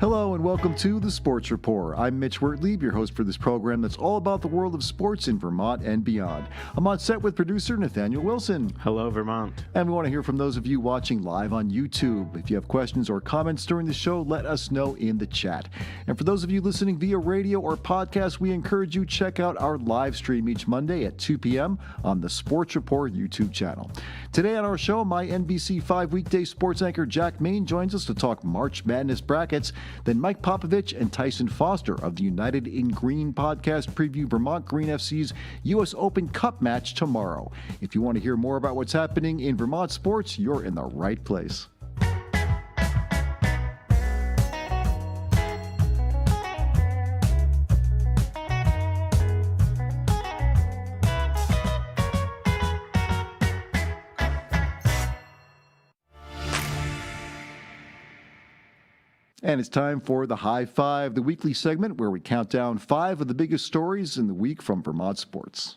Hello and welcome to the Sports Rapport. I'm Mitch Wertlieb, your host for this program that's all about the world of sports in Vermont and beyond. I'm on set with producer Nathaniel Wilson. Hello, Vermont. And we want to hear from those of you watching live on YouTube. If you have questions or comments during the show, let us know in the chat. And for those of you listening via radio or podcast, we encourage you to check out our live stream each Monday at 2 p.m. on the Sports Rapport YouTube channel. Today on our show, my NBC5 weekday sports anchor Jack Main joins us to talk March Madness brackets. Then Mike Popovich and Tyson Foster of the United in Green podcast preview Vermont Green FC's U.S. Open Cup match tomorrow. If you want to hear more about what's happening in Vermont sports, you're in the right place. And it's time for the High Five, the weekly segment where we count down 5 of the biggest stories in the week from Vermont sports.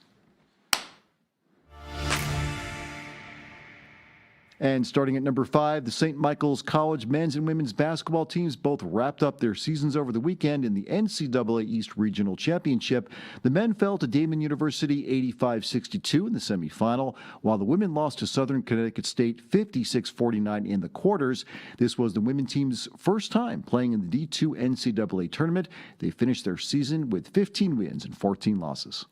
And starting at number 5, the St. Michael's College men's and women's basketball teams both wrapped up their seasons over the weekend in the NCAA East Regional Championship. The men fell to Daemen University 85-62 in the semifinal, while the women lost to Southern Connecticut State 56-49 in the quarters. This was the women's team's first time playing in the D2 NCAA tournament. They finished their season with 15 wins and 14 losses.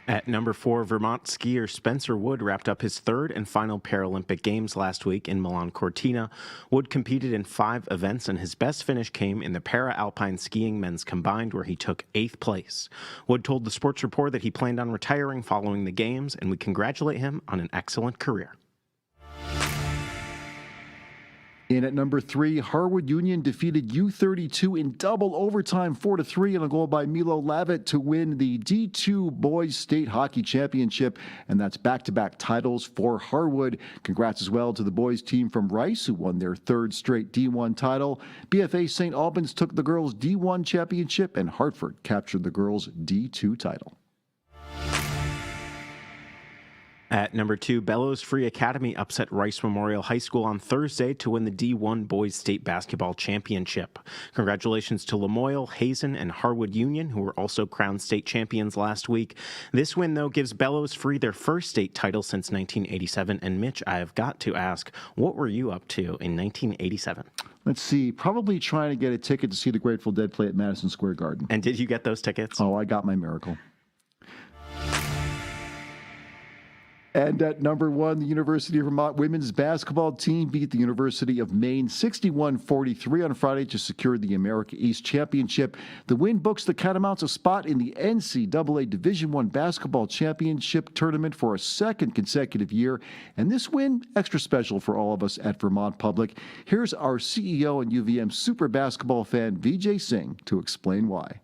At number 4, Vermont skier Spencer Wood wrapped up his third and final Paralympic Games last week in Milan Cortina. Wood competed in 5 events, and his best finish came in the para-alpine skiing men's combined, where he took 8th place. Wood told the Sports Report that he planned on retiring following the Games, and we congratulate him on an excellent career. In at number 3, Harwood Union defeated U32 in double overtime 4-3 on a goal by Milo Lavitt to win the D2 Boys State Hockey Championship, and that's back-to-back titles for Harwood. Congrats as well to the boys team from Rice, who won their 3rd straight D1 title. BFA St. Albans took the girls' D1 championship, and Hartford captured the girls' D2 title. At number 2, Bellows Free Academy upset Rice Memorial High School on Thursday to win the D1 Boys State Basketball Championship. Congratulations to Lamoille, Hazen, and Harwood Union, who were also crowned state champions last week. This win, though, gives Bellows Free their first state title since 1987. And Mitch, I have got to ask, what were you up to in 1987? Let's see, probably trying to get a ticket to see the Grateful Dead play at Madison Square Garden. And did you get those tickets? Oh, I got my miracle. And at number 1, the University of Vermont women's basketball team beat the University of Maine 61-43 on Friday to secure the America East Championship. The win books the Catamounts a spot in the NCAA Division I basketball championship tournament for a 2nd consecutive year. And this win, extra special for all of us at Vermont Public. Here's our CEO and UVM super basketball fan, Vijay Singh, to explain why.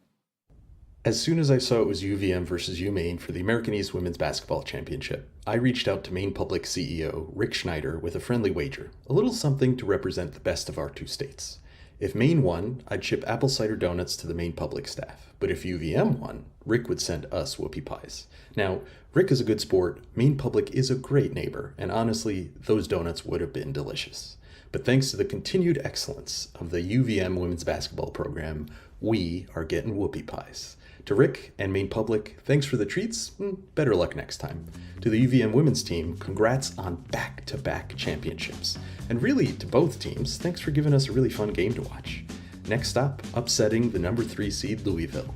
As soon as I saw it was UVM versus UMaine for the American East Women's Basketball Championship, I reached out to Maine Public CEO Rick Schneider with a friendly wager, a little something to represent the best of our 2 states. If Maine won, I'd ship apple cider donuts to the Maine Public staff, but if UVM won, Rick would send us whoopie pies. Now, Rick is a good sport, Maine Public is a great neighbor, and honestly, those donuts would have been delicious. But thanks to the continued excellence of the UVM women's basketball program, we are getting whoopie pies. To Rick and Maine Public, thanks for the treats. Better luck next time. To the UVM women's team, congrats on back-to-back championships. And really, to both teams, thanks for giving us a really fun game to watch. Next stop, upsetting the number 3 seed Louisville.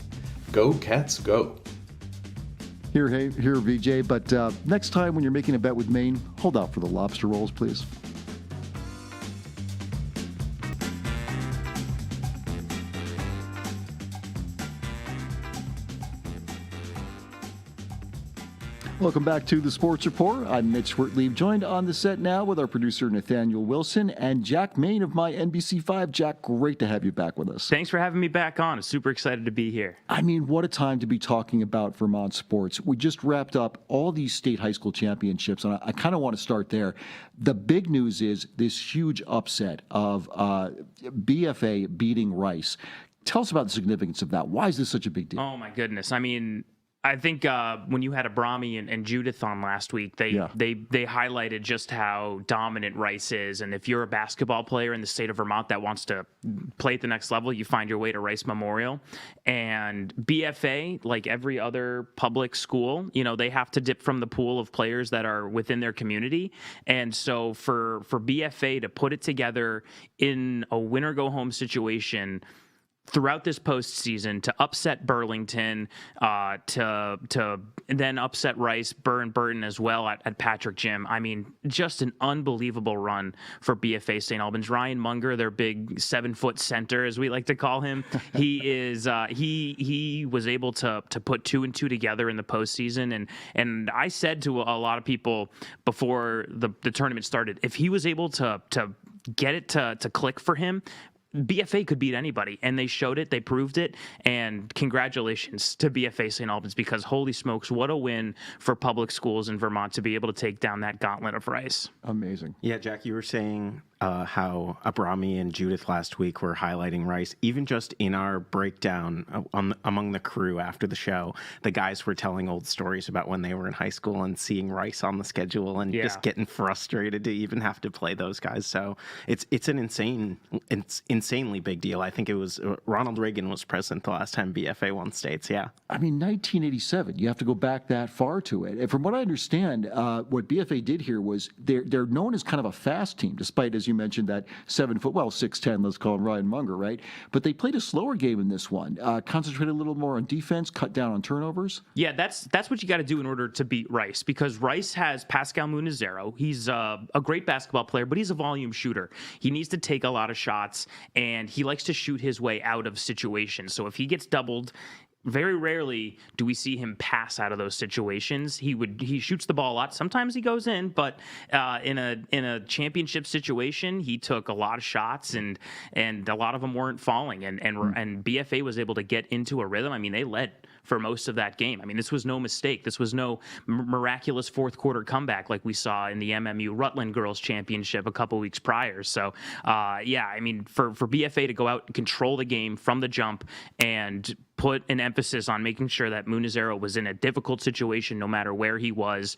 Go Cats, go! Here, VJ, but next time when you're making a bet with Maine, hold out for the lobster rolls, please. Welcome back to the Sports Report. I'm Mitch Wertlieb, joined on the set now with our producer Nathaniel Wilson and Jack Main of my NBC5. Jack, great to have you back with us. Thanks for having me back on. I'm super excited to be here. I mean, what a time to be talking about Vermont sports. We just wrapped up all these state high school championships, and I kind of want to start there. The big news is this huge upset of BFA beating Rice. Tell us about the significance of that. Why is this such a big deal? Oh, my goodness. I mean, I think when you had Abrami and Judith on last week, they highlighted just how dominant Rice is. And if you're a basketball player in the state of Vermont that wants to play at the next level, you find your way to Rice Memorial. And BFA, like every other public school, they have to dip from the pool of players that are within their community. And so for BFA to put it together in a win-or-go-home situation throughout this postseason, to upset Burlington, to then upset Rice, Burton as well at Patrick Gym. I mean, just an unbelievable run for BFA St. Albans. Ryan Munger, their big 7-foot center, as we like to call him, he is he was able to put 2 and 2 together in the postseason. And I said to a lot of people before the tournament started, if he was able to get it to click for him, BFA could beat anybody, and they showed it. They proved it, and congratulations to BFA St. Albans, because holy smokes, what a win for public schools in Vermont to be able to take down that gauntlet of Rice. Amazing. Yeah, Jack, you were saying how Abrami and Judith last week were highlighting Rice. Even just in our breakdown among the crew after the show, the guys were telling old stories about when they were in high school and seeing Rice on the schedule and just getting frustrated to even have to play those guys. So it's an insanely big deal. I think it was Ronald Reagan was president the last time BFA won states. Yeah. I mean, 1987, you have to go back that far to it. And from what I understand, what BFA did here was they're known as kind of a fast team, despite, as you mentioned, that 7-foot, 6'10", let's call him Ryan Munger, right? But they played a slower game in this one, concentrated a little more on defense, cut down on turnovers. Yeah, that's what you got to do in order to beat Rice, because Rice has Pascal Munizero. He's a great basketball player, but he's a volume shooter. He needs to take a lot of shots, and he likes to shoot his way out of situations. So if he gets doubled, very rarely do we see him pass out of those situations. He shoots the ball a lot. Sometimes he goes in, but in a championship situation, he took a lot of shots, and a lot of them weren't falling. And BFA was able to get into a rhythm. I mean, they led for most of that game. I mean, this was no mistake. This was no miraculous fourth quarter comeback like we saw in the MMU Rutland Girls Championship a couple weeks prior. So, I mean, for BFA to go out and control the game from the jump and put an emphasis on making sure that Munizero was in a difficult situation no matter where he was.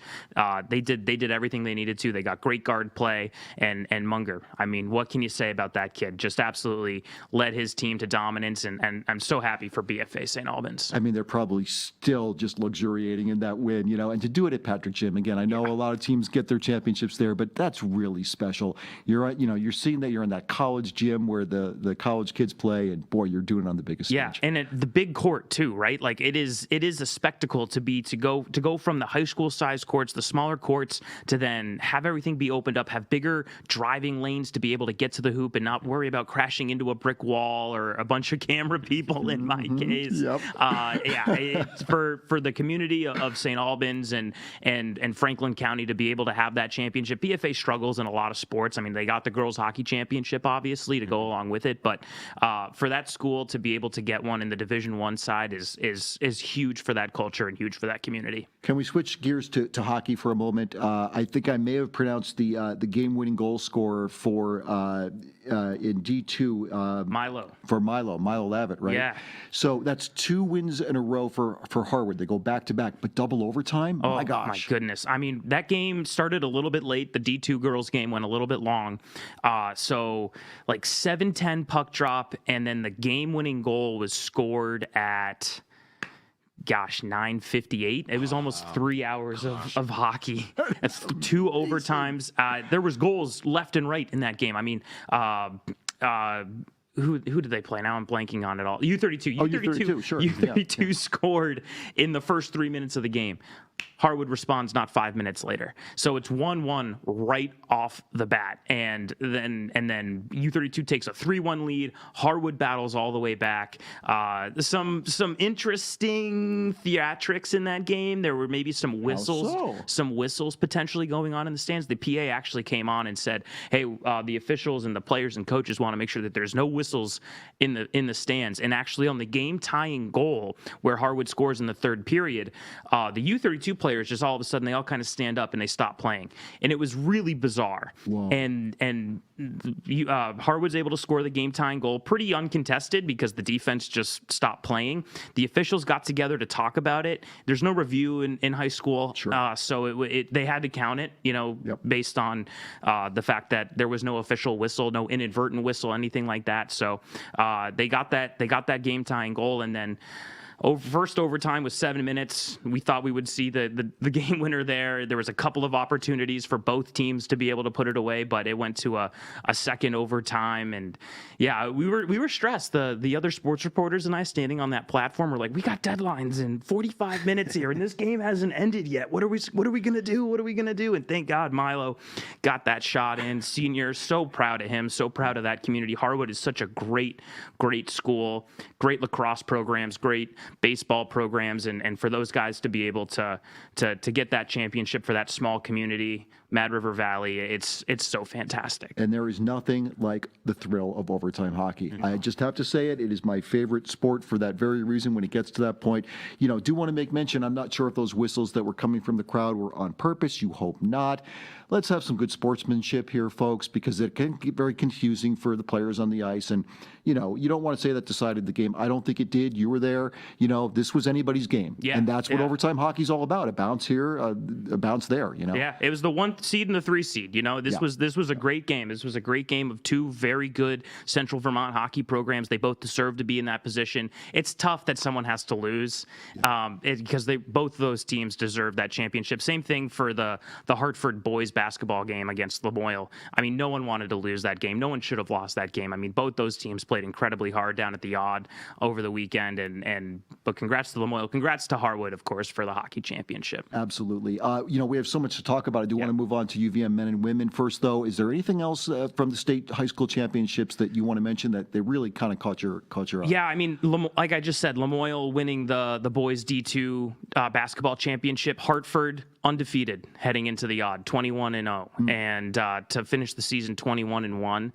They did everything they needed to. They got great guard play, and Munger. I mean, what can you say about that kid? Just absolutely led his team to dominance, and I'm so happy for BFA St. Albans. I mean, they're probably still just luxuriating in that win, and to do it at Patrick Gym again. I know a lot of teams get their championships there, but that's really special. You're seeing that you're in that college gym where the college kids play, and boy, you're doing it on the biggest stage. Yeah, and at the big court too, right? Like it is a spectacle to go from the high school size courts, the smaller courts, to then have everything be opened up, have bigger driving lanes to be able to get to the hoop and not worry about crashing into a brick wall or a bunch of camera people in my case. Yep. It's for the community of St. Albans and Franklin County to be able to have that championship. BFA struggles in a lot of sports. I mean, they got the girls hockey championship obviously to go along with it, but for that school to be able to get one in the Division I side is huge for that culture and huge for that community. Can we switch gears to hockey for a moment? I think I may have pronounced the game-winning goal scorer for in D2 Milo Lavitt, right? Yeah. So that's 2 wins in a row for Harwood. They go back to back, but double overtime. Oh my gosh! My goodness! I mean, that game started a little bit late. The D2 girls game went a little bit long, so like 7-10 puck drop, and then the game-winning goal was scored at 9:58. It was almost 3 hours of hockey. That's 2 overtimes. There was goals left and right in that game. I mean, who did they play? Now I'm blanking on it all. U32. U32, sure. U32 scored in the first 3 minutes of the game. Harwood responds not 5 minutes later. So it's 1-1 right off the bat. And then U32 takes a 3-1 lead. Harwood battles all the way back. Some interesting theatrics in that game. There were maybe some whistles potentially going on in the stands. The PA actually came on and said, hey, the officials and the players and coaches want to make sure that there's no whistles in the stands. And actually on the game tying goal where Harwood scores in the third period, the U32 players just all of a sudden they all kind of stand up and they stop playing, and it was really bizarre. Whoa. And Harwood's able to score the game tying goal pretty uncontested because the defense just stopped playing. The officials got together to talk about it. There's no review in high school, sure. So they had to count it, Yep. based on the fact that there was no official whistle, no inadvertent whistle, anything like that. So they got that game tying goal, and then first overtime was 7 minutes. We thought we would see the game winner there. There was a couple of opportunities for both teams to be able to put it away, but it went to a second overtime. And yeah, we were stressed. The other sports reporters and I standing on that platform were like, we got deadlines in 45 minutes here, and this game hasn't ended yet. What are we gonna do? What are we gonna do? And thank God Milo got that shot in. Senior, so proud of him, so proud of that community. Harwood is such a great school, great lacrosse programs, great baseball programs, and for those guys to be able to get that championship for that small community, Mad River Valley, it's so fantastic. And there is nothing like the thrill of overtime hockey. I just have to say it. It is my favorite sport for that very reason. When it gets to that point, do want to make mention, I'm not sure if those whistles that were coming from the crowd were on purpose. You hope not. Let's have some good sportsmanship here, folks, because it can get very confusing for the players on the ice. And, you don't want to say that decided the game. I don't think it did. You were there. This was anybody's game. Yeah, and that's what overtime hockey's all about. A bounce here, a bounce there, Yeah, it was the 1 seed and the 3 seed. This was a great game. This was a great game of two very good Central Vermont hockey programs. They both deserve to be in that position. It's tough that someone has to lose because both of those teams deserve that championship. Same thing for the Hartford boys basketball game against Lamoille. I mean, no one wanted to lose that game. No one should have lost that game. I mean, both those teams played incredibly hard down at the Odd over the weekend. But congrats to Lamoille. Congrats to Harwood, of course, for the hockey championship. Absolutely. We have so much to talk about. I do want to move on to UVM men and women first, though. Is there anything else from the state high school championships that you want to mention that they really kind of caught your eye? Yeah, I mean, like I just said, Lamoille winning the boys D2 basketball championship. Hartford undefeated heading into the Odd, 21-0, and to finish the season 21-1.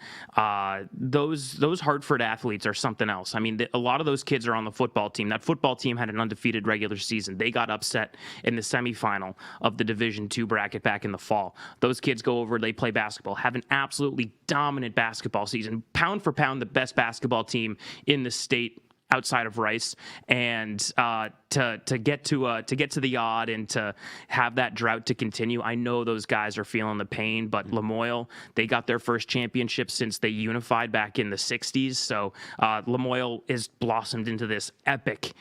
Those Hartford athletes are something else. I mean, a lot of those kids are on the football team. That football team had an undefeated regular season. They got upset in the semifinal of the Division II bracket back in the fall. Those kids go over, they play basketball, have an absolutely dominant basketball season, pound for pound the best basketball team in the state outside of Rice, and to get to the Odd and to have that drought to continue. I know those guys are feeling the pain, but Lamoille, they got their first championship since they unified back in the 60s. So Lamoille is blossomed into this epic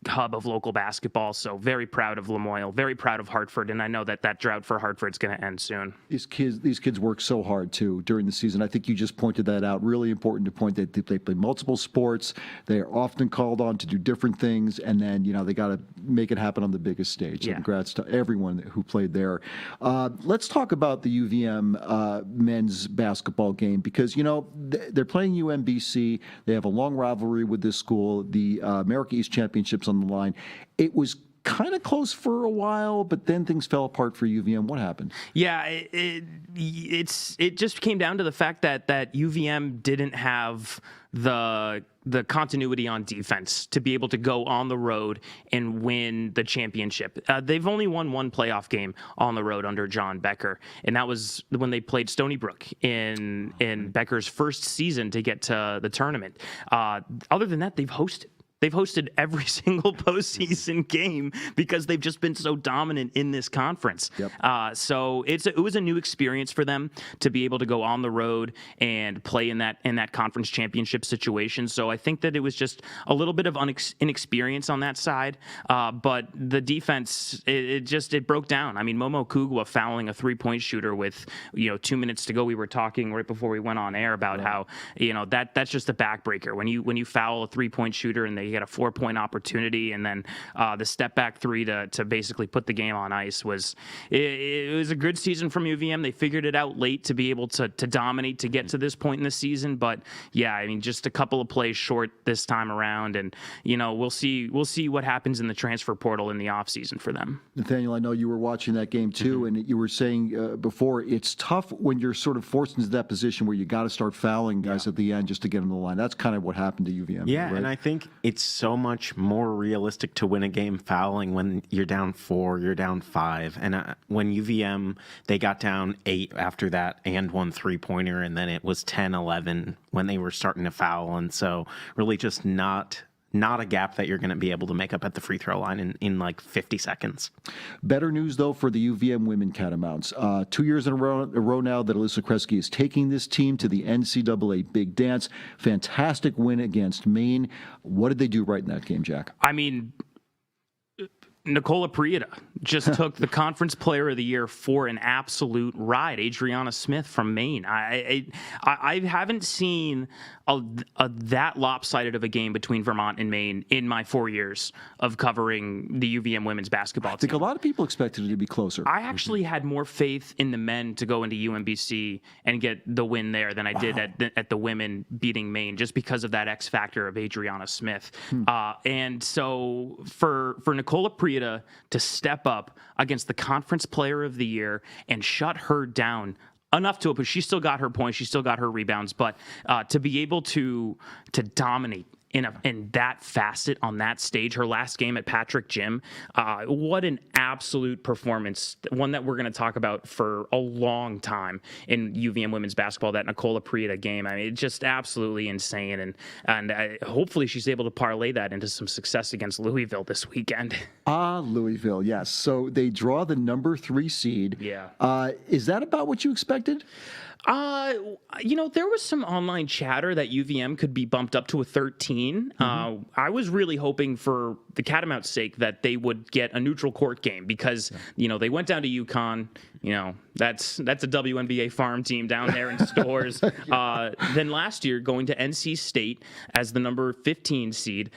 hub of local basketball. So very proud of Lamoille, very proud of Hartford, and I know that drought for Hartford's going to end soon. These kids work so hard too during the season. I think you just pointed that out. Really important to point that they play multiple sports. They are often called on to do different things, and then they got to make it happen on the biggest stage. So congrats to everyone who played there. Let's talk about the UVM men's basketball game because they're playing UMBC. They have a long rivalry with this school. The America East Championships on the line. It was kind of close for a while, but then things fell apart for UVM. What happened? Yeah, it just came down to the fact that UVM didn't have the continuity on defense to be able to go on the road and win the championship. They've only won one playoff game on the road under John Becker, and that was when they played Stony Brook in Becker's first season to get to the tournament. Other than that, they've hosted every single postseason game because they've just been so dominant in this conference. Yep. So it was a new experience for them to be able to go on the road and play in that conference championship situation. So I think that it was just a little bit of inexperience on that side. But the defense, it broke down. I mean, Momo Kugwa fouling a 3-point shooter with 2 minutes to go. We were talking right before we went on air about how that's just a backbreaker when you foul a 3-point shooter and they he got a 4-point opportunity, and then the step back three to basically put the game on ice was it was a good season from UVM. They figured it out late to be able to dominate to get to this point in the season, but yeah, I mean, just a couple of plays short this time around, and we'll see what happens in the transfer portal in the offseason for them. Nathaniel, I know you were watching that game too, and you were saying before, it's tough when you're sort of forced into that position where you got to start fouling guys at the end just to get them to the line. That's kind of what happened to UVM. Yeah, right? and I think it's so much more realistic to win a game fouling when you're down 4, you're down 5. And when UVM, they got down 8 after that and one 3-pointer, and then it was 10-11 when they were starting to foul. And so really just not a gap that you're going to be able to make up at the free throw line in like 50 seconds. Better news, though, for the UVM women Catamounts. 2 years in a row now that Alyssa Kresge is taking this team to the NCAA Big Dance. Fantastic win against Maine. What did they do right in that game, Jack? I mean, Nicola Prieta just took the Conference Player of the Year for an absolute ride. Adriana Smith from Maine. I haven't seen that lopsided of a game between Vermont and Maine in my 4 years of covering the UVM women's basketball team. I think a lot of people expected it to be closer. I actually had more faith in the men to go into UMBC and get the win there than I did at the women beating Maine, just because of that X factor of Adriana Smith. And so for Nicola Prieta to step up against the Conference Player of the Year and shut her down enough to it, but she still got her points, she still got her rebounds, but to be able to dominate in that facet on that stage, her last game at Patrick Gym, what an absolute performance, one that we're going to talk about for a long time in UVM women's basketball, that Nicola Prieta game. I mean, it's just absolutely insane, and hopefully she's able to parlay that into some success against Louisville this weekend. Louisville, yes. So they draw the number 3 seed. Yeah. Is that about what you expected? There was some online chatter that UVM could be bumped up to a 13. I was really hoping, for the Catamounts' sake, that they would get a neutral court game because, they went down to UConn. That's a WNBA farm team down there in Stores. Then last year, going to NC State as the number 15 seed.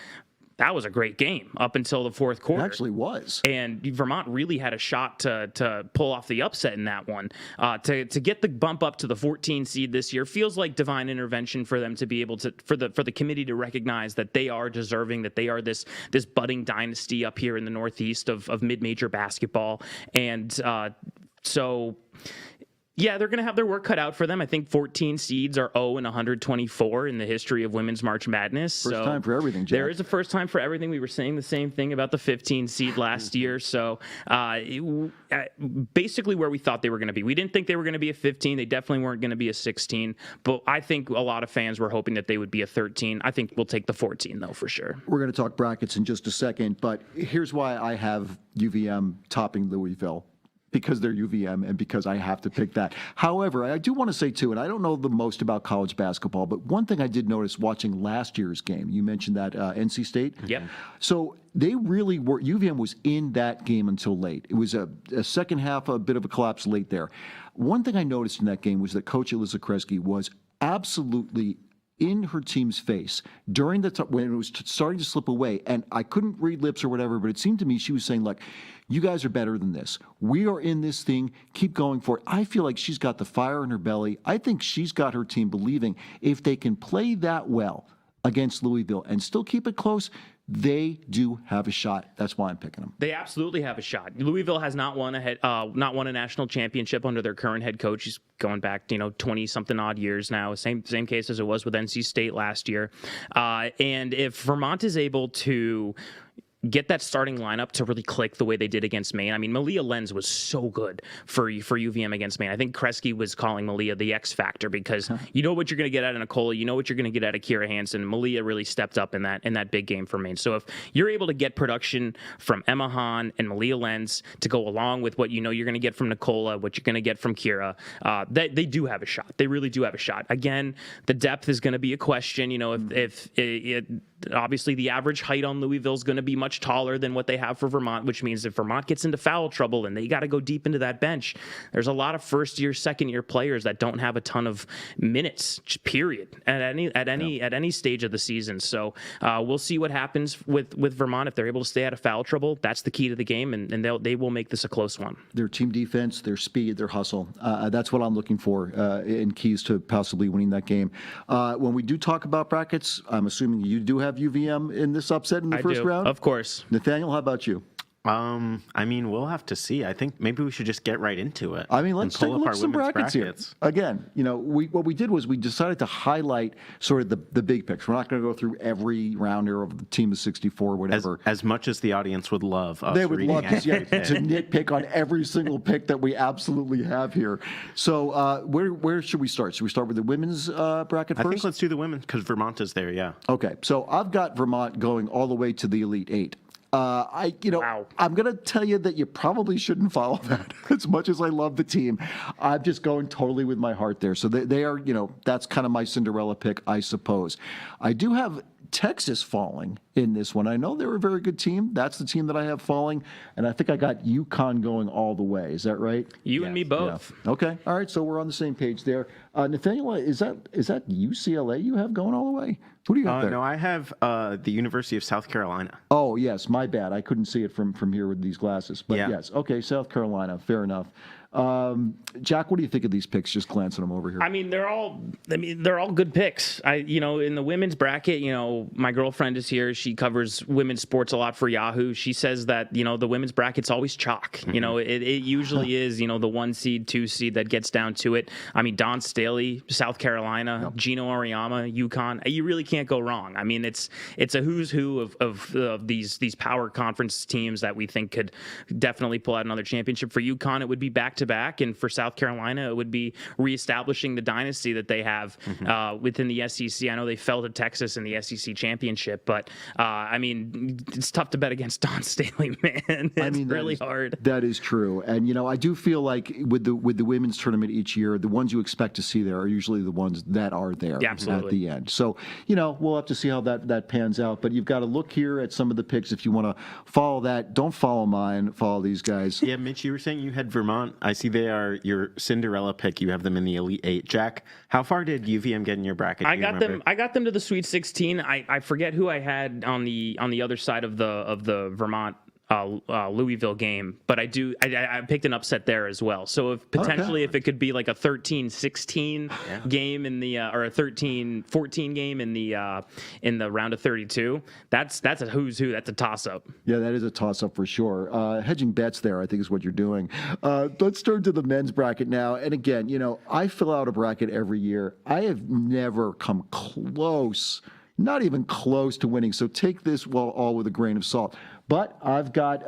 That was a great game up until the fourth quarter. It actually was. And Vermont really had a shot to pull off the upset in that one. To get the bump up to the 14 seed this year feels like divine intervention for them to be able to, for the committee to recognize that they are deserving, that they are this budding dynasty up here in the Northeast of mid-major basketball. And so... yeah, they're going to have their work cut out for them. I think 14 seeds are 0-124 in the history of women's March Madness. First time for everything, Jack. There is a first time for everything. We were saying the same thing about the 15 seed last year. So basically where we thought they were going to be. We didn't think they were going to be a 15. They definitely weren't going to be a 16. But I think a lot of fans were hoping that they would be a 13. I think we'll take the 14, though, for sure. We're going to talk brackets in just a second. But here's why I have UVM topping Louisville. Because they're UVM and because I have to pick that. However, I do want to say, too, and I don't know the most about college basketball, but one thing I did notice watching last year's game, you mentioned that NC State. Yep. So they really were, UVM was in that game until late. It was a second half, a bit of a collapse late there. One thing I noticed in that game was that Coach Alyssa Kresge was absolutely in her team's face during the when it was starting to slip away, and I couldn't read lips or whatever, but it seemed to me she was saying, like, you guys are better than this. We are in this thing. Keep going for it. I feel like she's got the fire in her belly. I think she's got her team believing if they can play that well against Louisville and still keep it close, they do have a shot. That's why I'm picking them. They absolutely have a shot. Louisville has not won a national championship under their current head coach. He's going back, 20-something odd years now. Same case as it was with NC State last year. And if Vermont is able to get that starting lineup to really click the way they did against Maine. I mean, Malia Lenz was so good for UVM against Maine. I think Kresge was calling Malia the X factor because you know what you're going to get out of Nicola, you know what you're going to get out of Kira Hansen. Malia really stepped up in that big game for Maine. So if you're able to get production from Emma Hahn and Malia Lenz to go along with what you're going to get from Nicola, what you're going to get from Kira, they do have a shot. They really do have a shot. Again, the depth is going to be a question. If obviously the average height on Louisville is going to be much taller than what they have for Vermont, which means if Vermont gets into foul trouble and they got to go deep into that bench, there's a lot of first-year, second-year players that don't have a ton of minutes, period, at any stage of the season. So we'll see what happens with Vermont. If they're able to stay out of foul trouble, that's the key to the game, and they will make this a close one. Their team defense, their speed, their hustle. That's what I'm looking for in keys to possibly winning that game. When we do talk about brackets, I'm assuming you do have UVM in this upset in the first round? Of course. Nathaniel, how about you? I mean, we'll have to see. I think maybe we should just get right into it. I mean, let's take a look at some brackets here. Again, what we did was we decided to highlight sort of the big picks. We're not going to go through every rounder of the team of 64, whatever. As much as the audience would love us. They would love to nitpick on every single pick that we absolutely have here. So where should we start? Should we start with the women's bracket first? I think let's do the women's because Vermont is there, yeah. Okay, so I've got Vermont going all the way to the Elite Eight. Wow. I'm going to tell you that you probably shouldn't follow that. As much as I love the team, I'm just going totally with my heart there. So they are, that's kind of my Cinderella pick, I suppose. I do have Texas falling in this one. I know they're a very good team. That's the team that I have falling, and I think I got UConn going all the way. Is that right? You and me both. Yeah. Okay. All right. So we're on the same page there. Nathaniel, is that UCLA you have going all the way? Who do you have there? No, I have the University of South Carolina. Oh, yes. My bad. I couldn't see it from here with these glasses. But yes. Okay. South Carolina. Fair enough. Jack, what do you think of these picks? Just glancing them over here. I mean, they're all good picks. In the women's bracket, my girlfriend is here. She covers women's sports a lot for Yahoo. She says that, the women's bracket's always chalk. Mm-hmm. It usually is, the 1 seed, 2 seed that gets down to it. I mean, Dawn Staley, South Carolina, yep. Gino Auriemma, UConn. You really can't go wrong. I mean, it's a who's who of these power conference teams that we think could definitely pull out another championship. For UConn, it would be back-to-back, and for South Carolina, it would be reestablishing the dynasty that they have within the SEC. I know they fell to Texas in the SEC championship, but I mean, it's tough to bet against Dawn Staley, man. It's really hard. That is true, and I do feel like with the women's tournament each year, the ones you expect to see there are usually the ones that are there at the end. So we'll have to see how that pans out. But you've got to look here at some of the picks if you want to follow that. Don't follow mine. Follow these guys. Yeah, Mitch, you were saying you had Vermont. I see they are your Cinderella pick. You have them in the Elite Eight. Jack, how far did UVM get in your bracket? I got them to the Sweet 16. I forget who I had on the other side of the Vermont Louisville game, but I picked an upset there as well. So if it could be like a 13-16 game in the or a 13-14 game in the round of 32, that's a who's who. That's a toss up. Yeah, that is a toss up for sure. Hedging bets there, I think, is what you're doing. Let's turn to the men's bracket now. And again, I fill out a bracket every year. I have never come close. Not even close to winning. So take this all with a grain of salt. But I've got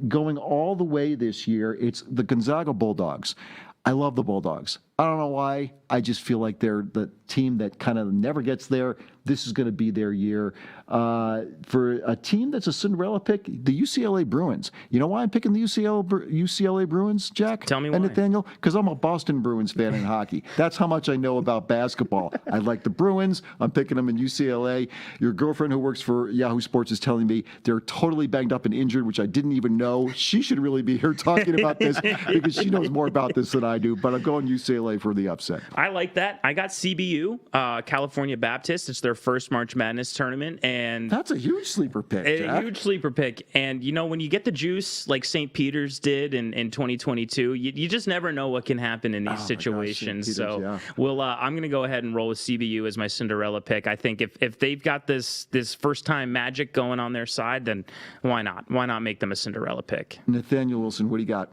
going all the way this year, it's the Gonzaga Bulldogs. I love the Bulldogs. I don't know why. I just feel like they're the team that kind of never gets there. This is going to be their year. For a team that's a Cinderella pick, the UCLA Bruins. You know why I'm picking the UCLA Bruins, Jack? Tell me why. And Nathaniel? Because I'm a Boston Bruins fan in hockey. That's how much I know about basketball. I like the Bruins. I'm picking them in UCLA. Your girlfriend who works for Yahoo Sports is telling me they're totally banged up and injured, which I didn't even know. She should really be here talking about this because she knows more about this than I do. But I'm going UCLA for the upset. I like that. I got CBU, California Baptist. It's their first March Madness tournament, and that's a huge sleeper pick. Huge sleeper pick. And when you get the juice like St. Peter's did in 2022, you just never know what can happen in these situations. Gosh, so I'm going to go ahead and roll with CBU as my Cinderella pick. I think if they've got this first time magic going on their side, then why not? Why not make them a Cinderella pick? Nathaniel Wilson, what do you got?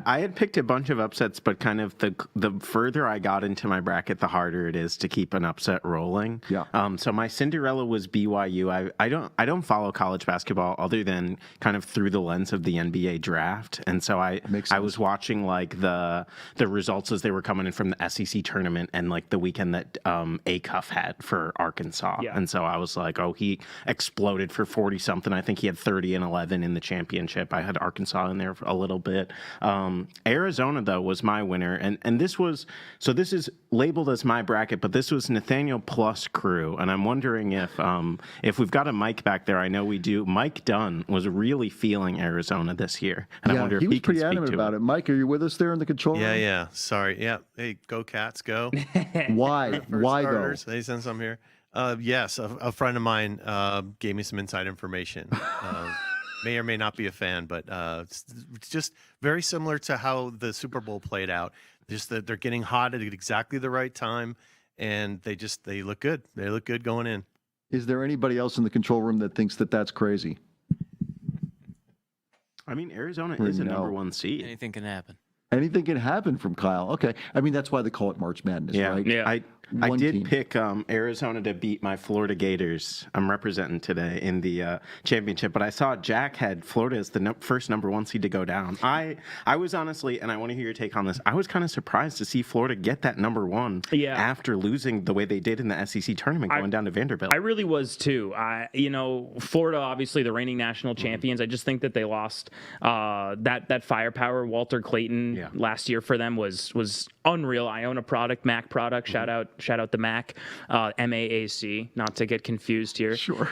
I had picked a bunch of upsets, but kind of the further I got into my bracket, the harder it is to keep an upset rolling. Yeah. So my Cinderella was BYU. I don't follow college basketball other than kind of through the lens of the NBA draft, and so I was watching like the results as they were coming in from the SEC tournament and like the weekend that Acuff had for Arkansas, and so I was like, oh, he exploded for 40 something. I think he had 30 and 11 in the championship. I had Arkansas in there for a little bit. Arizona though was my winner, and this was this is labeled as my bracket, but this was Nathaniel plus crew, and I'm wondering if we've got a Mike back there. I know we do. Mike Dunn was really feeling Arizona this year, and I wonder if he was he can pretty adamant about it. Mike, are you with us there in the control room? Yeah. Sorry. Yeah. Hey, go Cats, go. Why? Why though? They send some here. Yes, a friend of mine gave me some inside information. May or may not be a fan, but it's just very similar to how the Super Bowl played out. Just that they're getting hot at exactly the right time, and they look good. They look good going in. Is there anybody else in the control room that thinks that that's crazy? I mean, Arizona is a number one seed. Anything can happen. Anything can happen from Kyle. Okay. I mean, that's why they call it March Madness, right? Yeah. I did pick Arizona to beat my Florida Gators. I'm representing today in the championship, but I saw Jack had Florida as the first number one seed to go down. I was honestly, and I want to hear your take on this, I was kind of surprised to see Florida get that number one after losing the way they did in the SEC tournament, going down to Vanderbilt. I really was too. Florida, obviously the reigning national champions. I just think that they lost that firepower. Walter Clayton last year for them was unreal. I own a product, Mac product. Shout out the Mac, MAAC, not to get confused here. Sure.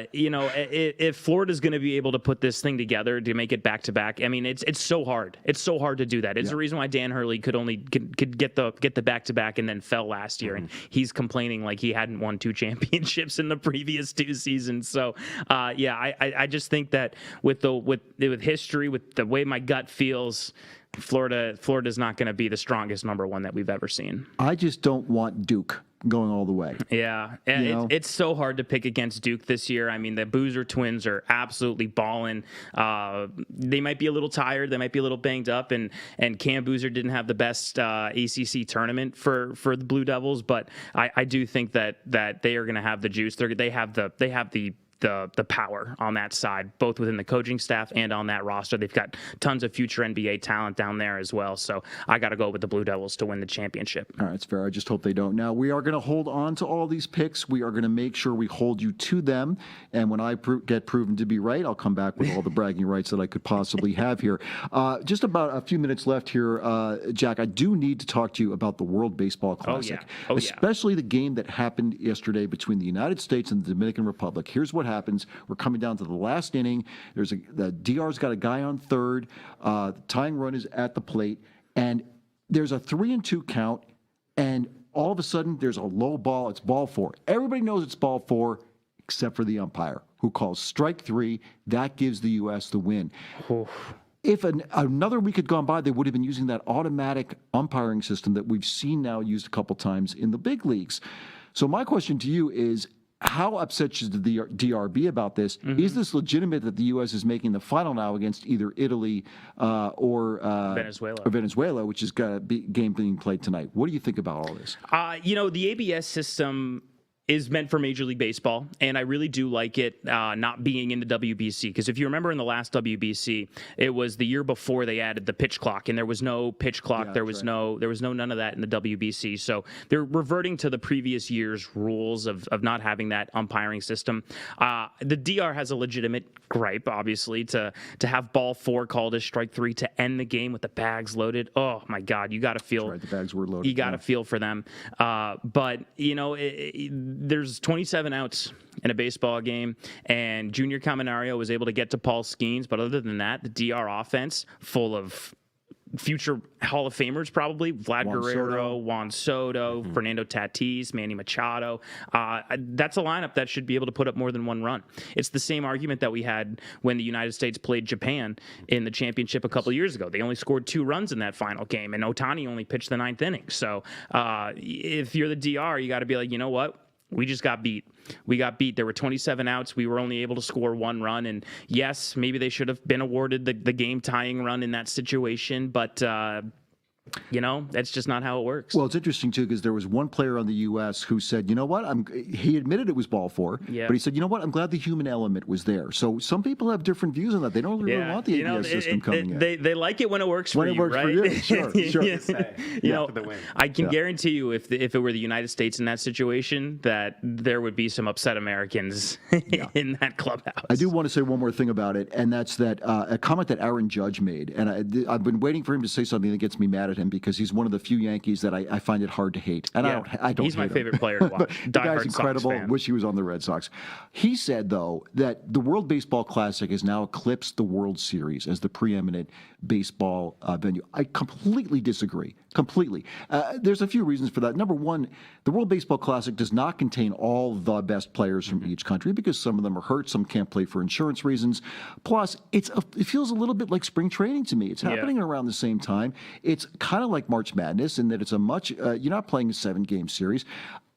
If Florida's going to be able to put this thing together to make it back to back, I mean, it's so hard. It's so hard to do that. It's the reason why Dan Hurley could get the back to back and then fell last year, and he's complaining like he hadn't won 2 championships in the previous 2 seasons. So, I just think that with history, with the way my gut feels, Florida's not going to be the strongest number one that we've ever seen. I just don't want Duke going all the way. Yeah, and it's so hard to pick against Duke this year. I mean, the Boozer twins are absolutely balling. They might be a little tired. They might be a little banged up, and Cam Boozer didn't have the best ACC tournament for the Blue Devils, but I do think that they are going to have the juice. They have the power on that side, both within the coaching staff and on that roster. They've got tons of future NBA talent down there as well. So I got to go with the Blue Devils to win the championship. All right, it's fair. I just hope they don't. Now, we are going to hold on to all these picks. We are going to make sure we hold you to them. And when I get proven to be right, I'll come back with all the bragging rights that I could possibly have here. Just about a few minutes left here, Jack. I do need to talk to you about the World Baseball Classic, especially the game that happened yesterday between the United States and the Dominican Republic. Here's what happens. We're coming down to the last inning. The DR's got a guy on third. The tying run is at the plate, and there's a 3-2 count, and all of a sudden there's a low ball. It's ball 4. Everybody knows it's ball 4 except for the umpire, who calls strike 3. That gives the U.S. the win. If another week had gone by, they would have been using that automatic umpiring system that we've seen now used a couple times in the big leagues. So my question to you is, how upset should the DR be about this? Mm-hmm. Is this legitimate that the U.S. is making the final now against either Italy or Venezuela, which is got a game being played tonight? What do you think about all this? The ABS system is meant for Major League Baseball, and I really do like it not being in the WBC, because if you remember in the last WBC, it was the year before they added the pitch clock, and there was no pitch clock, there was no none of that in the WBC. So they're reverting to the previous year's rules of not having that umpiring system. The DR has a legitimate gripe, obviously, to have ball 4 called as strike 3 to end the game with the bags loaded. Oh my God, you got to feel. That's right, the bags were loaded. You got to feel for them, but there's 27 outs in a baseball game, and Junior Caminario was able to get to Paul Skeens. But other than that, the DR offense, full of future Hall of Famers, probably Vlad Guerrero, Juan Soto, Fernando Tatis, Manny Machado. That's a lineup that should be able to put up more than one run. It's the same argument that we had when the United States played Japan in the championship a couple years ago. They only scored 2 runs in that final game, and Ohtani only pitched the 9th inning. So if you're the DR, you got to be like, you know what? We just got beat. We got beat. There were 27 outs. We were only able to score 1 run. And yes, maybe they should have been awarded the game tying run in that situation. But that's just not how it works. Well, it's interesting, too, because there was one player on the U.S. who said, you know what, he admitted it was ball 4, but he said, you know what, I'm glad the human element was there. So some people have different views on that. They don't really want the ABS system coming in. They like it when it works for you, right? When it works for you, sure. I can guarantee you if it were the United States in that situation, that there would be some upset Americans in that clubhouse. I do want to say one more thing about it, and that's that a comment that Aaron Judge made, and I've been waiting for him to say something that gets me mad at him. him because he's one of the few Yankees that I find it hard to hate. And I don't. He's my hate favorite him. player to watch. The guy's incredible. Wish he was on the Red Sox. He said, though, that the World Baseball Classic has now eclipsed the World Series as the preeminent baseball venue. I completely disagree. Completely. There's a few reasons for that. Number one, the World Baseball Classic does not contain all the best players from each country because some of them are hurt, some can't play for insurance reasons. Plus, it feels a little bit like spring training to me. It's happening around the same time. It's kind of like March Madness in that it's a much you're not playing a 7-game series.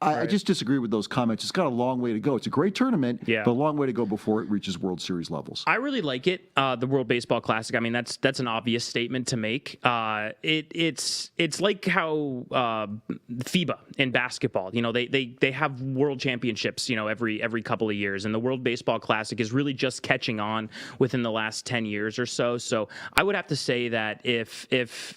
I just disagree with those comments. It's got a long way to go. It's a great tournament, but a long way to go before it reaches World Series levels. I really like it, the World Baseball Classic. I mean, that's an obvious statement to make. It's like how FIBA in basketball. You know, they have World Championships. You know, every couple of years, and the World Baseball Classic is really just catching on within the last 10 years or so. So I would have to say that if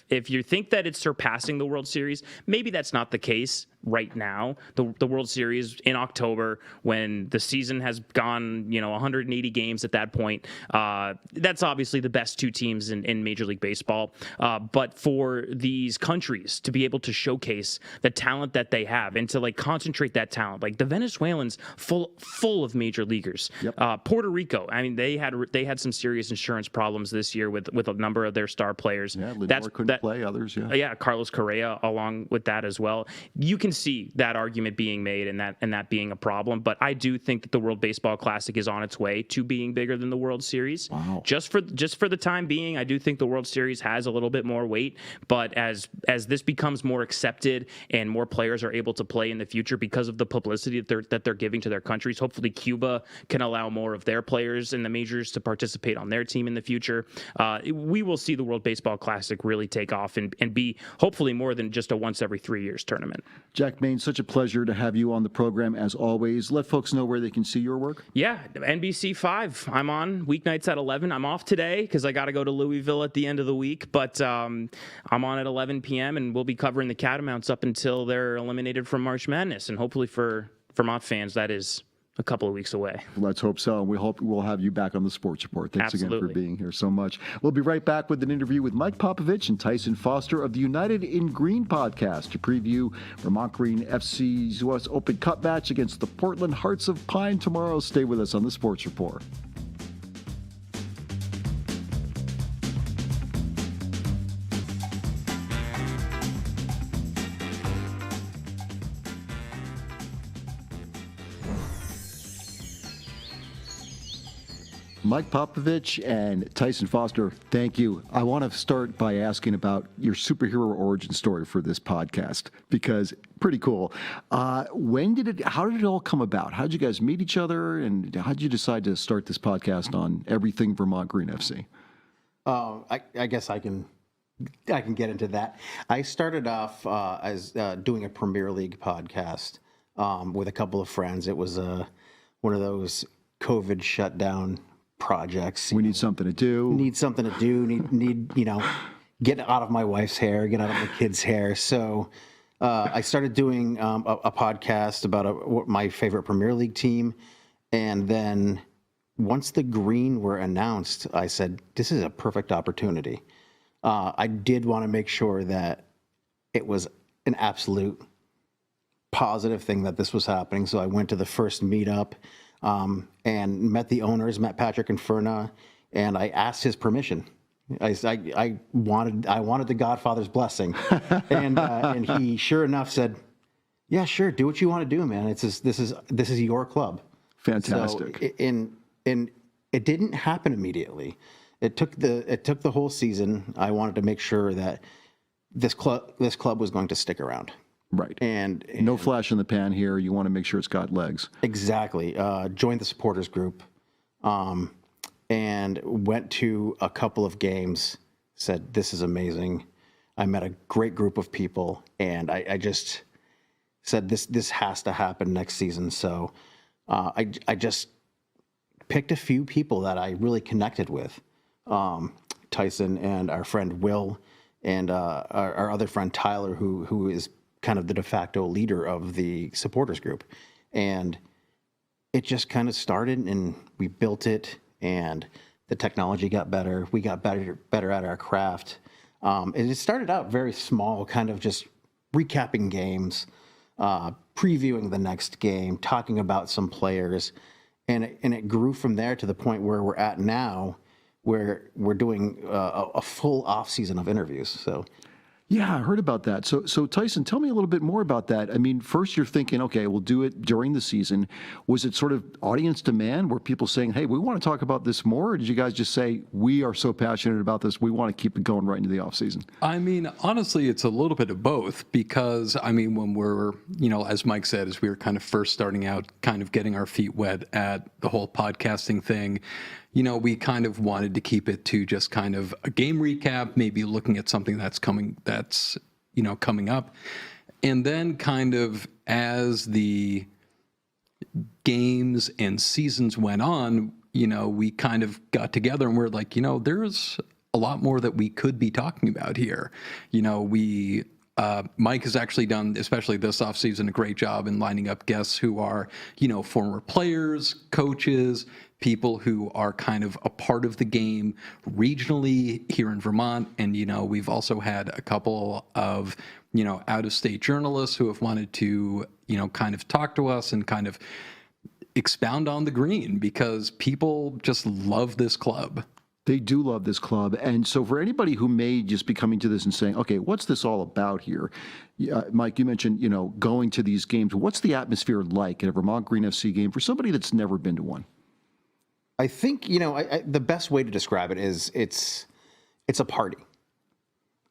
you think that it's surpassing the World Series, maybe that's not the case right now. The World Series in October, when the season has gone, 180 games at that point, that's obviously the best two teams in Major League Baseball. But for these countries to be able to showcase the talent that they have and to like concentrate that talent, like the Venezuelans, full of major leaguers. Yep. Puerto Rico, I mean, they had some serious insurance problems this year with a number of their star players. Yeah, Lindor couldn't play. Others, yeah, Carlos Correa along with that as well. You can see that argument being made and that being a problem, but I do think that the World Baseball Classic is on its way to being bigger than the World Series. Wow. Just for the time being, I do think the World Series has a little bit more weight, but as this becomes more accepted and more players are able to play in the future because of the publicity that they're giving to their countries, hopefully Cuba can allow more of their players in the majors to participate on their team in the future. We will see the World Baseball Classic really take off and be hopefully more than just a once every 3 years tournament. Jack Main, such a pleasure to have you on the program as always. Let folks know where they can see your work. Yeah, NBC 5. I'm on weeknights at 11. I'm off today because I got to go to Louisville at the end of the week, but I'm on at 11 p.m. and we'll be covering the Catamounts up until they're eliminated from March Madness. And hopefully for Vermont fans, that is a couple of weeks away. Let's hope so. And we hope we'll have you back on the Sports Report. Thanks again for being here so much. We'll be right back with an interview with Mike Popovich and Tyson Foster of the United in Green podcast to preview Vermont Green FC's U.S. Open Cup match against the Portland Hearts of Pine tomorrow. Stay with us on the Sports Report. Mike Popovich and Tyson Foster, thank you. I want to start by asking about your superhero origin story for this podcast because pretty cool. How did it all come about? How did you guys meet each other, and how did you decide to start this podcast on everything Vermont Green FC? I guess I can get into that. I started off as doing a Premier League podcast with a couple of friends. It was one of those COVID shutdown projects. We need something to do. Need get out of my wife's hair, get out of my kids' hair. So I started doing a podcast about my favorite Premier League team, and then once the Green were announced, I said, "This is a perfect opportunity." I did want to make sure that it was an absolute positive thing that this was happening. So I went to the first meetup. And met the owners, met Patrick and Ferna, and I asked his permission. I wanted the Godfather's blessing, and he sure enough said, "Yeah, sure, do what you want to do, man. This is your club." Fantastic. So, and it didn't happen immediately. It took the whole season. I wanted to make sure that this club was going to stick around. Right. And no flash in the pan here. You want to make sure it's got legs. Exactly. Joined the supporters group and went to a couple of games, said, "This is amazing." I met a great group of people, and I just said, this has to happen next season. So I just picked a few people that I really connected with, Tyson and our friend Will and our other friend Tyler, who is kind of the de facto leader of the supporters group. And it just kind of started, and we built it, and the technology got better. We got better at our craft. And it started out very small, kind of just recapping games, previewing the next game, talking about some players. And it grew from there to the point where we're at now, where we're doing a full off season of interviews. So, yeah, I heard about that. So Tyson, tell me a little bit more about that. I mean, first you're thinking, okay, we'll do it during the season. Was it sort of audience demand? Were people saying, hey, we want to talk about this more? Or did you guys just say, we are so passionate about this, we want to keep it going right into the off season? I mean, honestly, it's a little bit of both because, I mean, when we're, as Mike said, as we were kind of first starting out, kind of getting our feet wet at the whole podcasting thing, we kind of wanted to keep it to just kind of a game recap, maybe looking at something that's coming up. And then kind of as the games and seasons went on, we kind of got together and we're like, there's a lot more that we could be talking about here. Mike has actually done, especially this offseason, a great job in lining up guests who are, former players, coaches, people who are kind of a part of the game regionally here in Vermont. And, we've also had a couple of, out-of-state journalists who have wanted to, kind of talk to us and kind of expound on the green because people just love this club. They do love this club. And so for anybody who may just be coming to this and saying, okay, what's this all about here? Mike, you mentioned, going to these games. What's the atmosphere like at a Vermont Green FC game for somebody that's never been to one? I think, the best way to describe it is it's a party.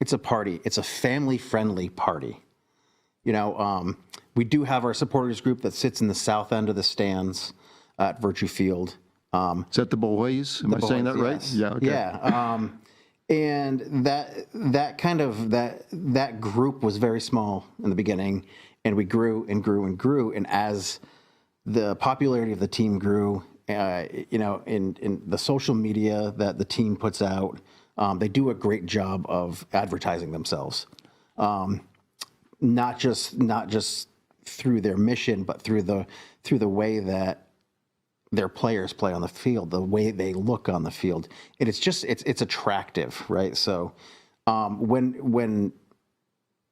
It's a party. It's a family-friendly party. We do have our supporters group that sits in the south end of the stands at Virtue Field. Is that the boys? Am I saying that right? Yes. Yeah. Okay. Yeah. And that group was very small in the beginning, and we grew and grew and grew. And as the popularity of the team grew, in the social media that the team puts out, they do a great job of advertising themselves, not just through their mission, but through the way that their players play on the field, the way they look on the field. And it's attractive, right? So when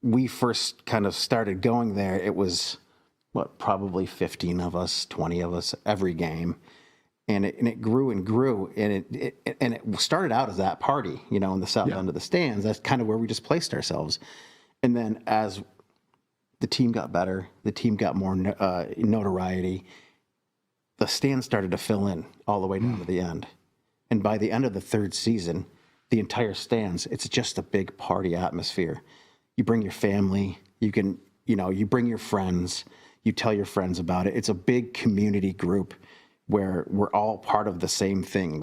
we first kind of started going there, it was probably 15 of us, 20 of us every game. And it grew and grew, and it started out as that party, in the south end of the stands. That's kind of where we just placed ourselves. And then as the team got better, the team got more notoriety, the stands started to fill in all the way down to the end. And by the end of the third season, the entire stands, it's just a big party atmosphere. You bring your family, you bring your friends, you tell your friends about it. It's a big community group where we're all part of the same thing.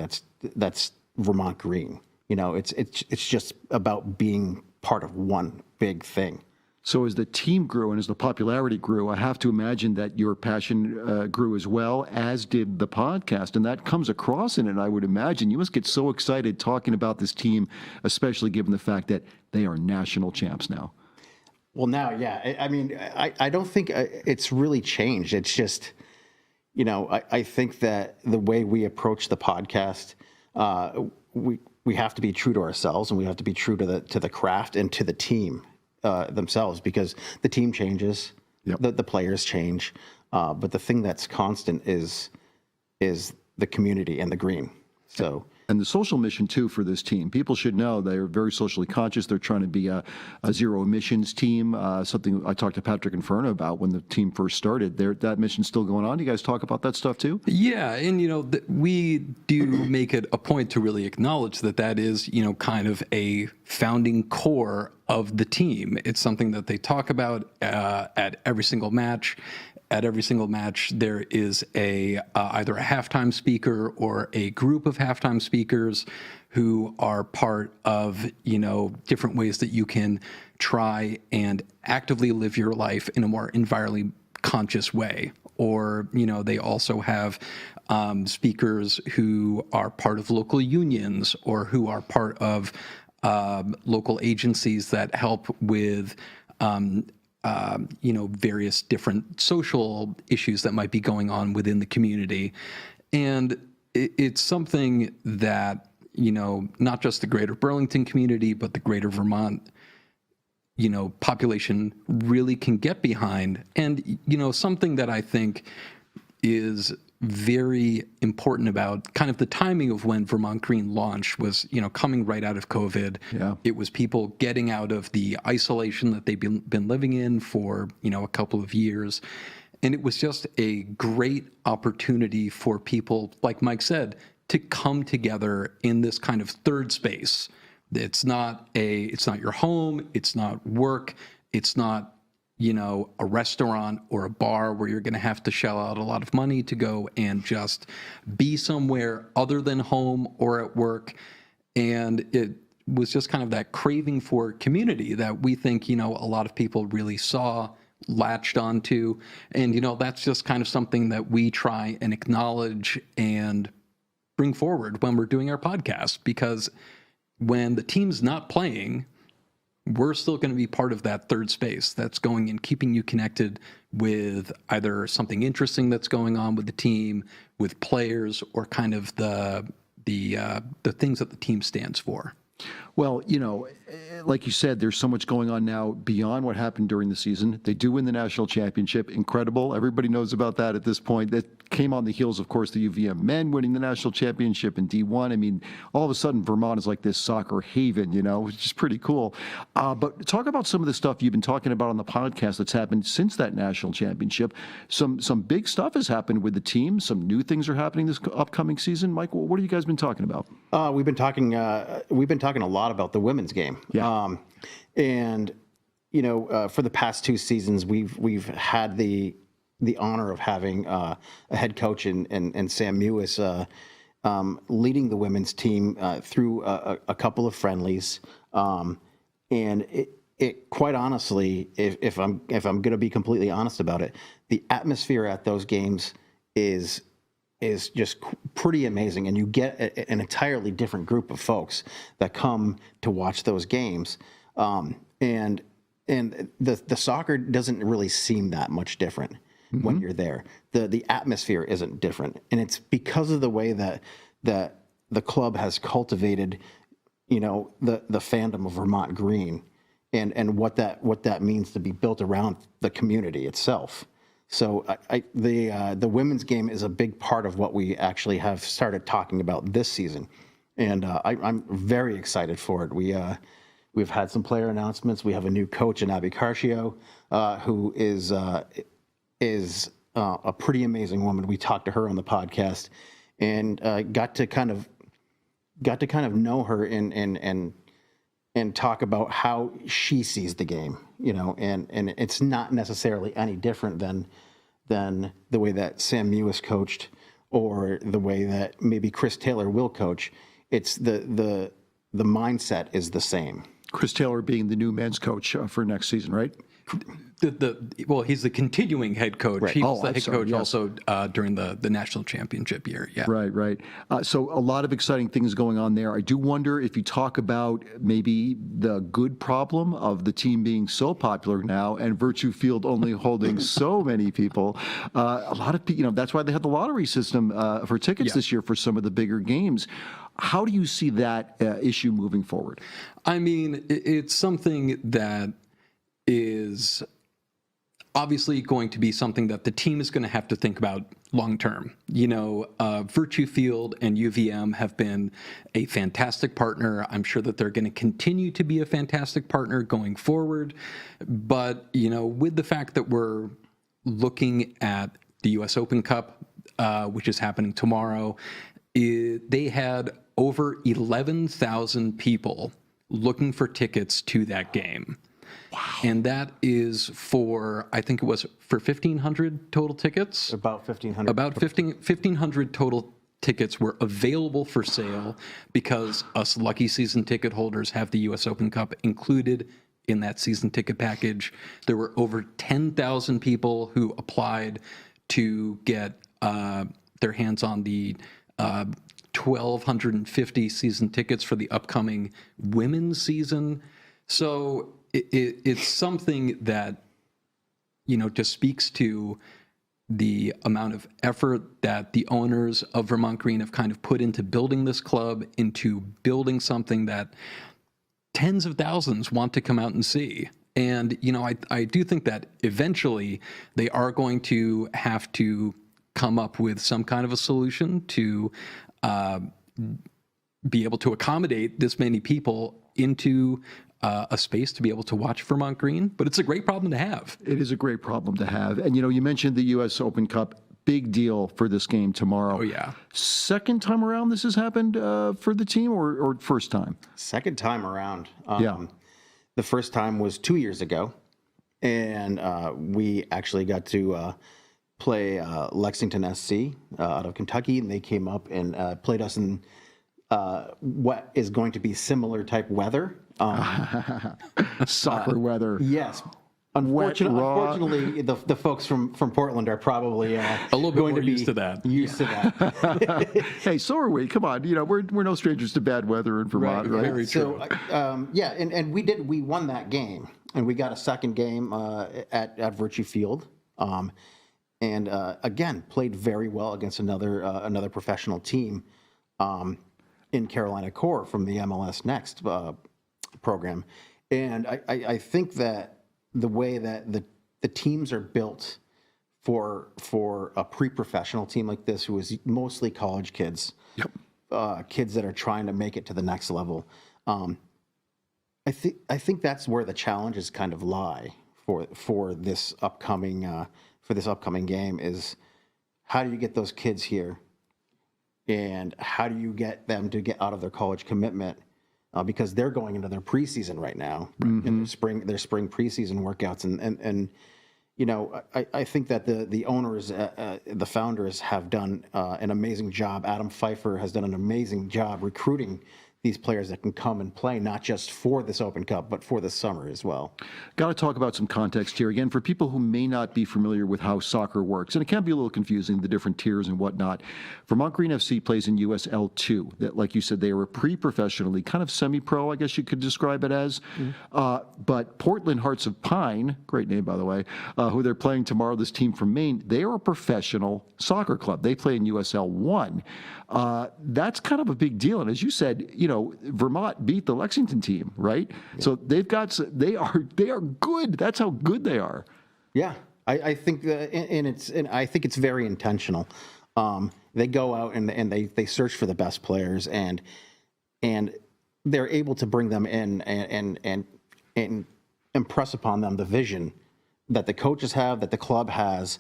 That's Vermont Green. It's just about being part of one big thing. So as the team grew and as the popularity grew, I have to imagine that your passion grew as well, as did the podcast. And that comes across in it, I would imagine. You must get so excited talking about this team, especially given the fact that they are national champs now. Well, now, yeah. I mean, I don't think it's really changed. It's just, I think that the way we approach the podcast, we have to be true to ourselves, and we have to be true to the craft and to the team themselves, because the team changes, the players change, but the thing that's constant is the community and the green. So. And the social mission, too, for this team. People should know they are very socially conscious. They're trying to be a zero emissions team, something I talked to Patrick Inferno about when the team first started. That mission's still going on. Do you guys talk about that stuff, too? Yeah, and, we do make it a point to really acknowledge that is, kind of a founding core of the team. It's something that they talk about at every single match. At every single match, there is either a halftime speaker or a group of halftime speakers who are part of, different ways that you can try and actively live your life in a more environmentally conscious way. Or, they also have speakers who are part of local unions or who are part of local agencies that help with various different social issues that might be going on within the community. And it's something that, not just the greater Burlington community, but the greater Vermont, population really can get behind. And, something that I think is very important about kind of the timing of when Vermont Green launched was, coming right out of COVID. Yeah. It was people getting out of the isolation that they've been living in for, a couple of years. And it was just a great opportunity for people, like Mike said, to come together in this kind of third space. It's not your home, it's not work, it's not, a restaurant or a bar where you're going to have to shell out a lot of money to go and just be somewhere other than home or at work. And it was just kind of that craving for community that we think, a lot of people really saw, latched onto. And, that's just kind of something that we try and acknowledge and bring forward when we're doing our podcast, because when the team's not playing, we're still going to be part of that third space that's going and keeping you connected with either something interesting that's going on with the team, with players, or kind of the things that the team stands for. Well, like you said, there's so much going on now beyond what happened during the season. They do win the national championship. Incredible. Everybody knows about that at this point. That came on the heels, of course, the UVM men winning the national championship in D1. I mean, all of a sudden, Vermont is like this soccer haven, which is pretty cool. But talk about some of the stuff you've been talking about on the podcast that's happened since that national championship. Some big stuff has happened with the team. Some new things are happening this upcoming season. Mike, what have you guys been talking about? We've been talking a lot about the women's game. Yeah. For the past 2 seasons, we've had the honor of having a head coach and Sam Mewis leading the women's team through a couple of friendlies. And it quite honestly, if I'm going to be completely honest about it, the atmosphere at those games is just pretty amazing, and you get an entirely different group of folks that come to watch those games, and the soccer doesn't really seem that much different when you're there. The atmosphere isn't different, and it's because of the way that the club has cultivated, the fandom of Vermont Green, and what that means to be built around the community itself. So the women's game is a big part of what we actually have started talking about this season, and I'm very excited for it. We've had some player announcements. We have a new coach in Abby Carcio, who is a pretty amazing woman. We talked to her on the podcast, and got to kind of know her and talk about how she sees the game, and it's not necessarily any different than the way that Sam Mewis coached or the way that maybe Chris Taylor will coach. It's the mindset is the same. Chris Taylor being the new men's coach for next season, right? Well, he's the continuing head coach. Right. He was the head coach also during the national championship year. Yeah. Right. So a lot of exciting things going on there. I do wonder if you talk about maybe the good problem of the team being so popular now and Virtue Field only holding so many people. A lot of people, that's why they had the lottery system for tickets this year for some of the bigger games. How do you see that issue moving forward? I mean, it's something that is obviously going to be something that the team is going to have to think about long term. Virtue Field and UVM have been a fantastic partner. I'm sure that they're going to continue to be a fantastic partner going forward. But, with the fact that we're looking at the U.S. Open Cup, which is happening tomorrow, they had over 11,000 people looking for tickets to that game. Wow. And that is for, I think it was for 1,500 total tickets. About 1,500. About 1,500 total tickets were available for sale because us lucky season ticket holders have the U.S. Open Cup included in that season ticket package. There were over 10,000 people who applied to get their hands on the 1,250 season tickets for the upcoming women's season. So it's something that, just speaks to the amount of effort that the owners of Vermont Green have kind of put into building this club, into building something that tens of thousands want to come out and see. And, I do think that eventually they are going to have to come up with some kind of a solution to be able to accommodate this many people into a space to be able to watch Vermont Green. But it's a great problem to have. It is a great problem to have. And, you mentioned the U.S. Open Cup. Big deal for this game tomorrow. Oh, yeah. Second time around this has happened for the team, or first time? Second time around. Yeah. The first time was 2 years ago, and we actually got to play Lexington SC out of Kentucky, and they came up and played us in what is going to be similar type weather. Soccer weather. Yes. Wet, raw. Unfortunately, the folks from Portland are probably a little bit more used to that. Used to that. Hey, so are we. Come on, we're no strangers to bad weather in Vermont, right? Very true. So, and we won that game, and we got a second game at Virtue Field, and again played very well against another professional team in Carolina Core from the MLS Next program, and I think that the way that the teams are built for a pre-professional team like this, who is mostly college kids, kids that are trying to make it to the next level. I think that's where the challenges kind of lie for this upcoming game is how do you get those kids here, and how do you get them to get out of their college commitment. Because they're going into their preseason right now, in their spring preseason workouts, and I think that the owners, the founders, have done an amazing job. Adam Pfeiffer has done an amazing job recruiting these players that can come and play, not just for this Open Cup, but for the summer as well. Got to talk about some context here. Again, for people who may not be familiar with how soccer works, and it can be a little confusing, the different tiers and whatnot. Vermont Green FC plays in USL 2. That, like you said, they are a pre-professional league, kind of semi-pro, I guess you could describe it as. But Portland Hearts of Pine, great name, by the way, who they're playing tomorrow, this team from Maine, they are a professional soccer club. They play in USL 1. That's kind of a big deal. And as you said, Vermont beat the Lexington team, right? Yeah. So they are good. That's how good they are. Yeah, I think that, and I think it's very intentional. They go out and they search for the best players, and they're able to bring them in and impress upon them the vision that the coaches have, that the club has,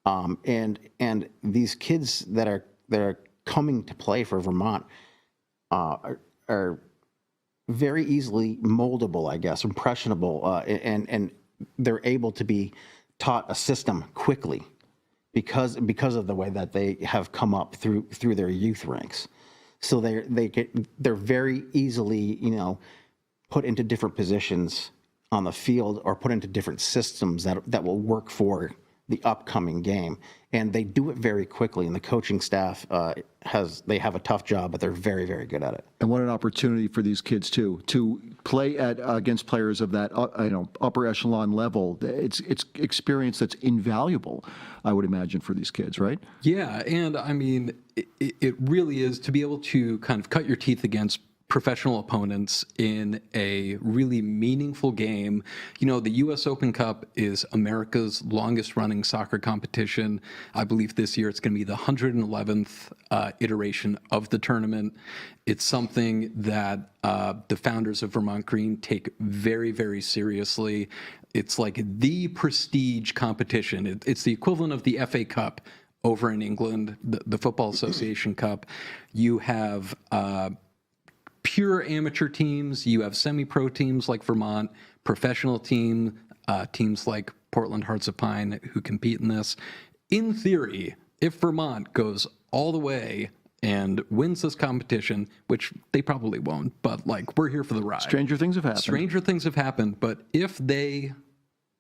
and these kids that are coming to play for Vermont are very easily moldable, I guess, impressionable, and they're able to be taught a system quickly because of the way that they have come up through their youth ranks. So they're very easily, put into different positions on the field or put into different systems that will work for the upcoming game, and they do it very quickly. And the coaching staff they have a tough job, but they're very, very good at it. And what an opportunity for these kids to play against players of that upper echelon level. It's experience that's invaluable, I would imagine, for these kids, right? Yeah, and I mean, it really is to be able to kind of cut your teeth against professional opponents in a really meaningful game. The U.S. Open Cup is America's longest running soccer competition. I believe this year it's going to be the 111th iteration of the tournament. It's something that the founders of Vermont Green take very, very seriously. It's like the prestige competition. It's the equivalent of the FA Cup over in England, the Football Association Cup. You have pure amateur teams, you have semi-pro teams like Vermont, professional teams like Portland Hearts of Pine who compete in this. In theory, if Vermont goes all the way and wins this competition, which they probably won't, but we're here for the ride. Stranger things have happened. But if they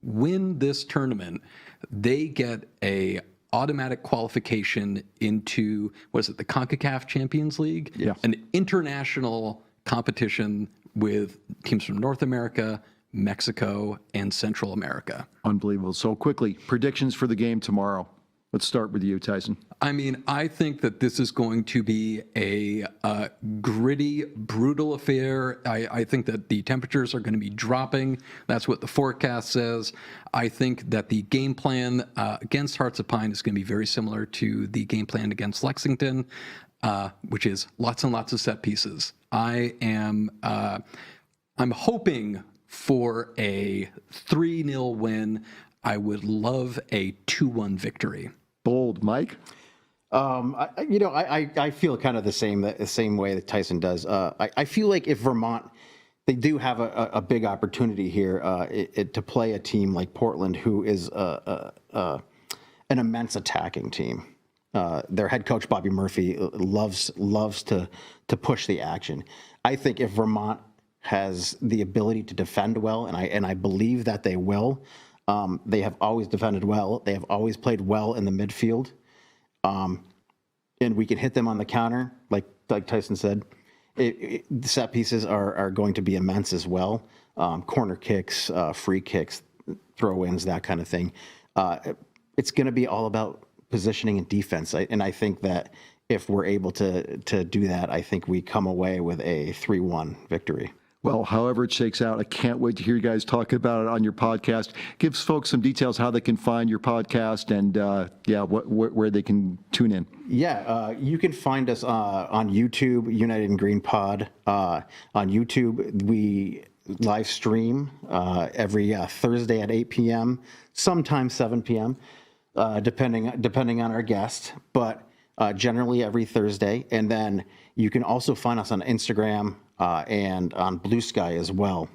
win this tournament, they get a automatic qualification into, the CONCACAF Champions League? Yeah. An international competition with teams from North America, Mexico, and Central America. Unbelievable. So quickly, predictions for the game tomorrow. Let's start with you, Tyson. I mean, I think that this is going to be a gritty, brutal affair. I think that the temperatures are going to be dropping. That's what the forecast says. I think that the game plan against Hearts of Pine is going to be very similar to the game plan against Lexington, which is lots and lots of set pieces. I'm hoping for a 3-0 win. I would love a 2-1 victory. Bold, Mike. I feel kind of the same way that Tyson does. I feel like if Vermont, they do have a big opportunity here to play a team like Portland, who is an immense attacking team. Their head coach Bobby Murphy loves to push the action. I think if Vermont has the ability to defend well, and I believe that they will. They have always defended well. They have always played well in the midfield. And we can hit them on the counter, like Tyson said. The set pieces are going to be immense as well. Corner kicks, free kicks, throw-ins, that kind of thing. It's going to be all about positioning and defense. And I think that if we're able to do that, I think we come away with a 3-1 victory. Well, however it shakes out, I can't wait to hear you guys talk about it on your podcast. Gives folks some details how they can find your podcast and, where they can tune in. Yeah, you can find us on YouTube, United in Green Pod. On YouTube, we live stream every Thursday at 8 p.m., sometimes 7 p.m., depending on our guest, but generally every Thursday. And then you can also find us on Instagram, and on Blue Sky as well.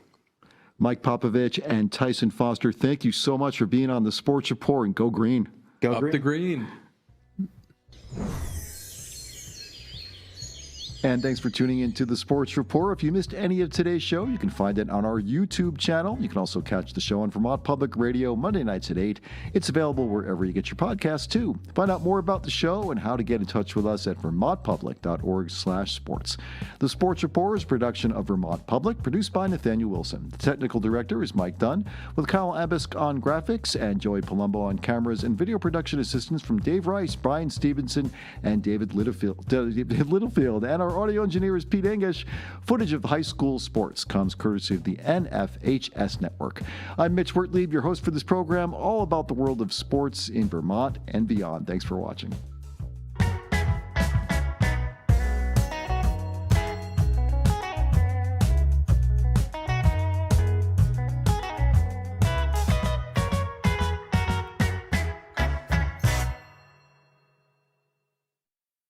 Mike Popovich and Tyson Foster, thank you so much for being on the Sports Report, and go green. Go Up green. the green. And thanks for tuning in to the Sports Report. If you missed any of today's show, you can find it on our YouTube channel. You can also catch the show on Vermont Public Radio Monday nights at 8. It's available wherever you get your podcasts, too. Find out more about the show and how to get in touch with us at vermontpublic.org/sports. The Sports Report is a production of Vermont Public, produced by Nathaniel Wilson. The technical director is Mike Dunn, with Kyle Abisk on graphics and Joey Palumbo on cameras, and video production assistance from Dave Rice, Brian Stevenson, and David Littlefield. And our audio engineer is Pete English. Footage of high school sports comes courtesy of the NFHS Network. I'm Mitch Wertlieb, your host for this program, all about the world of sports in Vermont and beyond. Thanks for watching.